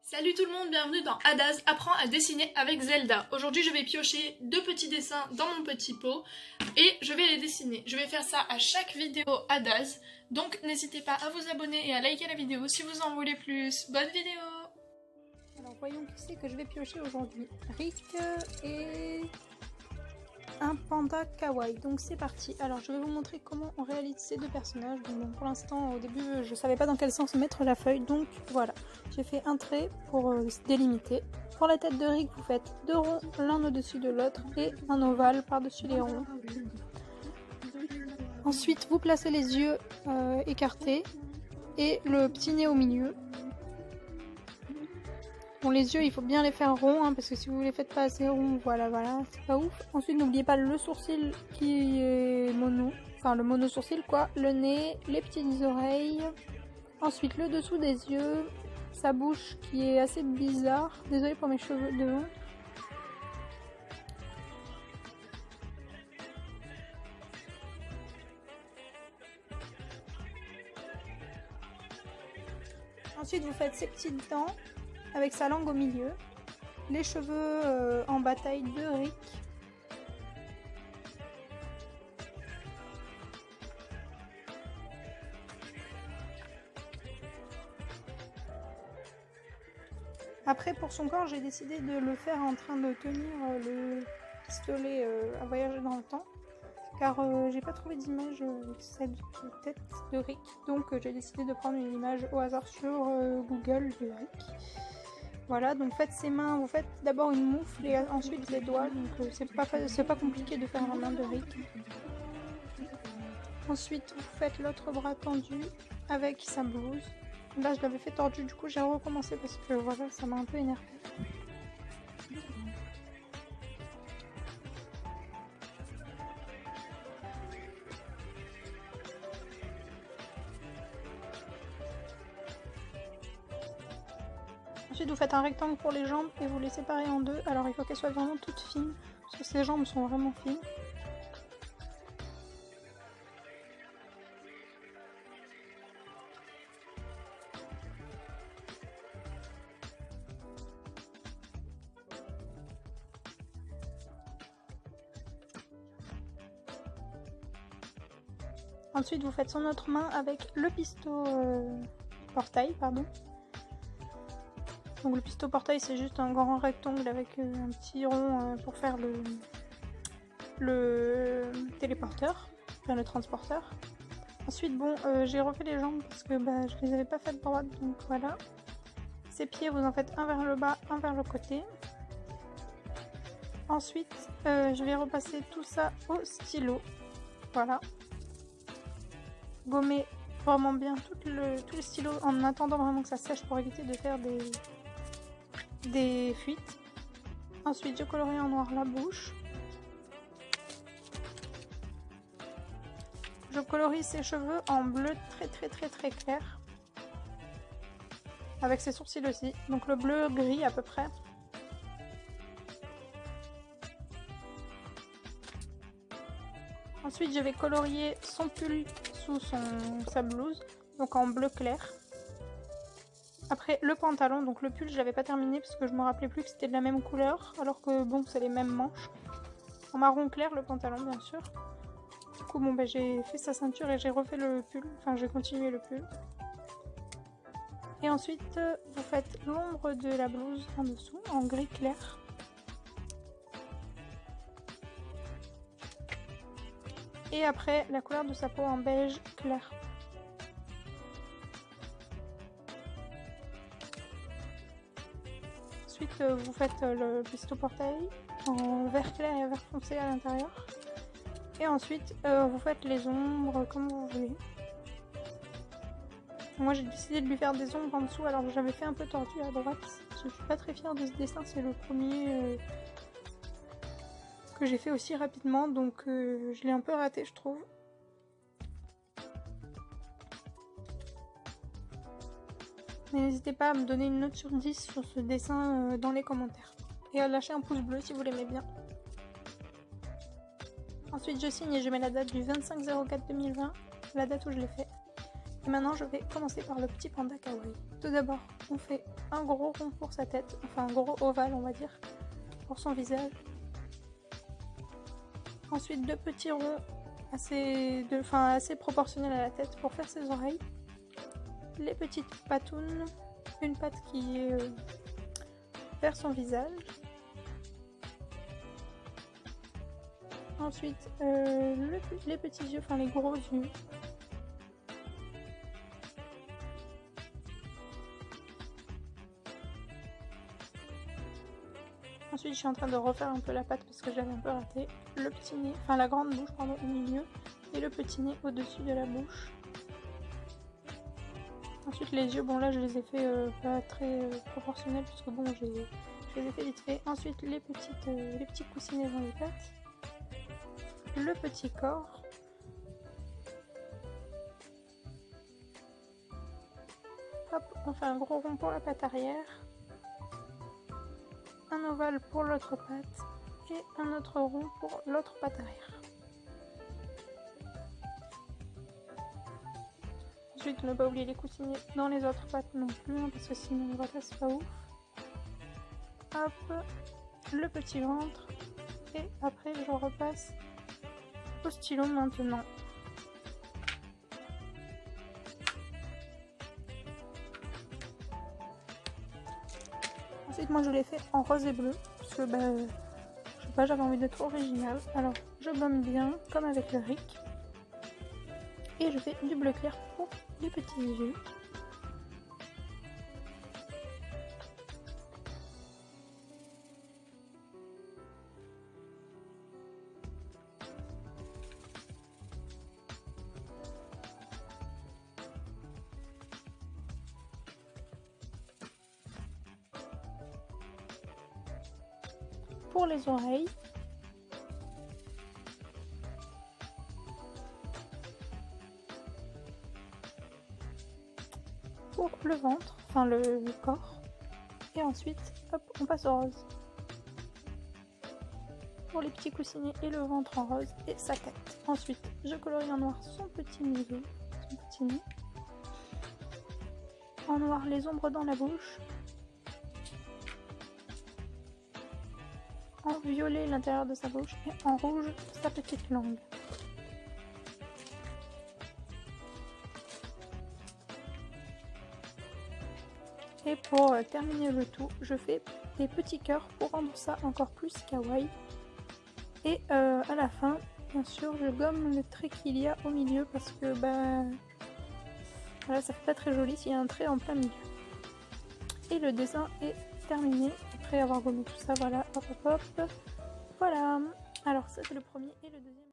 Salut tout le monde, bienvenue dans Adaz apprend à dessiner avec Zelda. Aujourd'hui je vais piocher deux petits dessins dans mon petit pot et je vais les dessiner. Je vais faire ça à chaque vidéo Adaz, donc n'hésitez pas à vous abonner et à liker la vidéo si vous en voulez plus. Bonne vidéo! Alors voyons qui c'est que je vais piocher aujourd'hui. Rick et un panda kawaii. Donc c'est parti. Alors je vais vous montrer comment on réalise ces deux personnages. Donc, bon, pour l'instant au début je savais pas dans quel sens mettre la feuille. Donc voilà. J'ai fait un trait pour délimiter. Pour la tête de Rick vous faites deux ronds l'un au-dessus de l'autre et un ovale par-dessus les ronds. Ensuite vous placez les yeux écartés et le petit nez au milieu. Bon, les yeux, il faut bien les faire ronds, hein, parce que si vous les faites pas assez ronds, voilà, c'est pas ouf. Ensuite, n'oubliez pas le sourcil qui est mono, enfin le mono sourcil quoi, le nez, les petites oreilles. Ensuite, le dessous des yeux, sa bouche qui est assez bizarre. Désolée pour mes cheveux devant. Ensuite, vous faites ses petites dents avec sa langue au milieu, les cheveux en bataille de Rick. Après pour son corps j'ai décidé de le faire en train de tenir le pistolet à voyager dans le temps, car j'ai pas trouvé d'image de cette tête de Rick, donc j'ai décidé de prendre une image au hasard sur Google de Rick. Voilà, donc faites ses mains, vous faites d'abord une moufle et ensuite les doigts, donc c'est pas compliqué de faire la main de Rick. Ensuite vous faites l'autre bras tendu avec sa blouse. Là je l'avais fait tordu, du coup j'ai recommencé parce que voilà, ça m'a un peu énervé. Ensuite vous faites un rectangle pour les jambes et vous les séparez en deux. Alors il faut qu'elles soient vraiment toutes fines, parce que ces jambes sont vraiment fines. Ensuite vous faites son autre main avec le portail, pardon. Donc le pistolet portail c'est juste un grand rectangle avec un petit rond pour faire le téléporteur, enfin le transporteur. Ensuite bon j'ai refait les jambes parce que je les avais pas faites droites, donc voilà. Ces pieds vous en faites un vers le bas, un vers le côté. Ensuite je vais repasser tout ça au stylo, voilà. Gommer vraiment bien tout le stylo en attendant vraiment que ça sèche pour éviter de faire des fuites. Ensuite je colorie en noir la bouche. Je colorie ses cheveux en bleu très clair. Avec ses sourcils aussi. Donc le bleu gris à peu près. Ensuite je vais colorier son pull sous sa blouse. Donc en bleu clair. Après le pantalon, donc le pull je l'avais pas terminé parce que je me rappelais plus que c'était de la même couleur, alors que bon c'est les mêmes manches. En marron clair le pantalon bien sûr. Du coup bon j'ai fait sa ceinture et j'ai refait le pull, enfin j'ai continué le pull. Et ensuite vous faites l'ombre de la blouse en dessous en gris clair. Et après la couleur de sa peau en beige clair. Ensuite vous faites le pistolet portail en vert clair et vert foncé à l'intérieur. Et ensuite vous faites les ombres comme vous voulez. Moi j'ai décidé de lui faire des ombres en dessous, alors j'avais fait un peu tordu à droite. Je suis pas très fière de ce dessin, c'est le premier que j'ai fait aussi rapidement, donc je l'ai un peu raté je trouve. N'hésitez pas à me donner une note sur 10 sur ce dessin dans les commentaires. Et à lâcher un pouce bleu si vous l'aimez bien. Ensuite je signe et je mets la date du 25/04/2020, la date où je l'ai fait. Et maintenant je vais commencer par le petit panda kawaii. Tout d'abord on fait un gros rond pour sa tête, enfin un gros ovale on va dire, pour son visage. Ensuite 2 petits ronds assez proportionnels à la tête pour faire ses oreilles. Les petites patounes, une patte qui est vers son visage. Ensuite les petits yeux, enfin les gros yeux. Ensuite je suis en train de refaire un peu la patte parce que j'avais un peu raté. Le petit nez, enfin la grande bouche pardon, au milieu et le petit nez au-dessus de la bouche. Ensuite les yeux, bon là je les ai fait pas très proportionnels puisque bon je les ai fait vite fait. Ensuite les petits coussinets dans les pattes. Le petit corps. Hop, on fait un gros rond pour la patte arrière. Un ovale pour l'autre patte et un autre rond pour l'autre patte arrière. Ensuite ne pas oublier les coussinets dans les autres pattes non plus hein, parce que sinon voilà c'est pas ouf. Hop, le petit ventre et après je repasse au stylo maintenant. Ensuite moi je l'ai fait en rose et bleu parce que je sais pas, j'avais envie d'être original. Alors je gomme bien comme avec le RIC et je fais du bleu clair pour les petits yeux. Pour les oreilles, pour le ventre, enfin le corps, et ensuite hop, on passe au rose. Pour les petits coussinets et le ventre en rose et sa tête. Ensuite, je colorie en noir son petit museau, son petit nez. En noir les ombres dans la bouche. En violet l'intérieur de sa bouche et en rouge sa petite langue. Et pour terminer le tout, je fais des petits cœurs pour rendre ça encore plus kawaii. Et à la fin, bien sûr, je gomme le trait qu'il y a au milieu parce que voilà, ça fait pas très joli s'il y a un trait en plein milieu. Et le dessin est terminé après avoir gommé tout ça. Voilà, hop hop hop. Voilà. Alors ça c'est le premier et le deuxième.